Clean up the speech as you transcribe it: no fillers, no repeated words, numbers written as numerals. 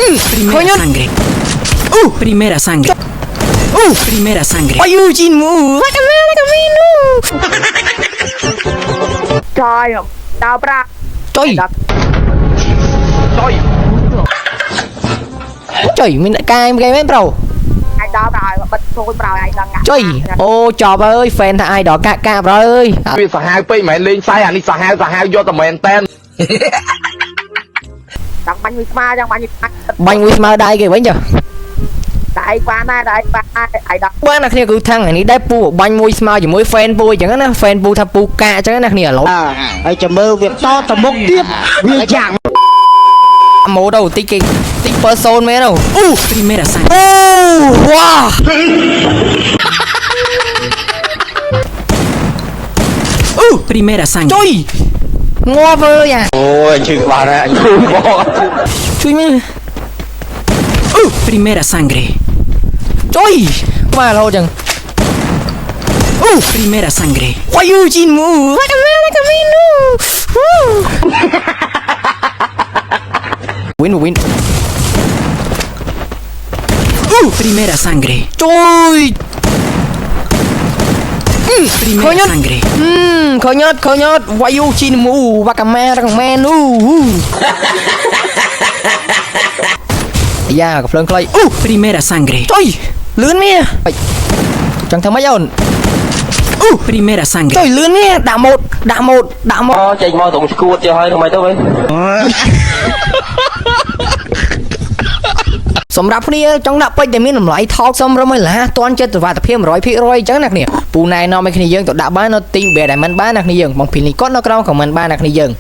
Primera sangre. Primera sangre. Primera sangre. Ayúdinmu. Trời đào ra Trời. trời Trời, mình đã cai em game ấy bro. ai đào rồi bật thôi bro ai đang ngã Trời. Ô chọp ơi, fan thằng ai đó cạ bro ơi. វាសាហាវពេកមិនមែនលេងសើអានេះសាហាវយកតែមែនតែន đang bánh mì ma đang bánh mì Banh với smile đai kìa bánh chưa. đại qua này ai đào បានអ្នកគ្នាគឺថាថ្ងៃនេះដែរពូបាញ់មួយស្មៅជាមួយ fan ពូអញ្ចឹងណា fan ពូថាពូកាអញ្ចឹងណាគ្នាឥឡូវ ហើយចាំមើលវាតទៅមុខទៀតវាយ៉ាង ម៉ូទៅតិចគេតិច person មែនទៅ Primera sangre. អូវ៉ា Primera sangre. ជួយងាប់អើយអា អូយអញឈឺក្បាលណាអញឈឺបង ជួយមើល Primera sangre. ជួយក្បាលរហូតអញ្ចឹង Primera sangre. វ៉ាយូជីនមូវ៉ាកាមេរ៉ាកាមីនូវិន Primera sangre. ជួយ Primera sangre. ខញ៉ាត់វ៉ាយូជីនមូវ៉ាកាមេរ៉ាកាមេនូយ៉ាកំភ្លើងខ្លី Primera sangre. ជួយលឿនមាចង់ធ្វើម៉េចអូន Primera ចុ sangre. យលឿនមាដាក់ម៉ូត អូចេញមកត្រង់ស្គួតទៅហើយធ្វើម៉េចទៅវិញ សម្រាប់គ្នាចង់ដាក់ពេជ្រដែលមានតម្លៃថោកសមរម្យឡាទាន់ចិត្តសុវត្ថិភាព 100% អញ្ចឹងណាគ្នាពូណែនាំឲ្យគ្នាយើងទៅដាក់បាននៅទី Diamond បានណាគ្នាយើងបងពីលីងគាត់នៅក្រោម comment បានណាគ្នាយើង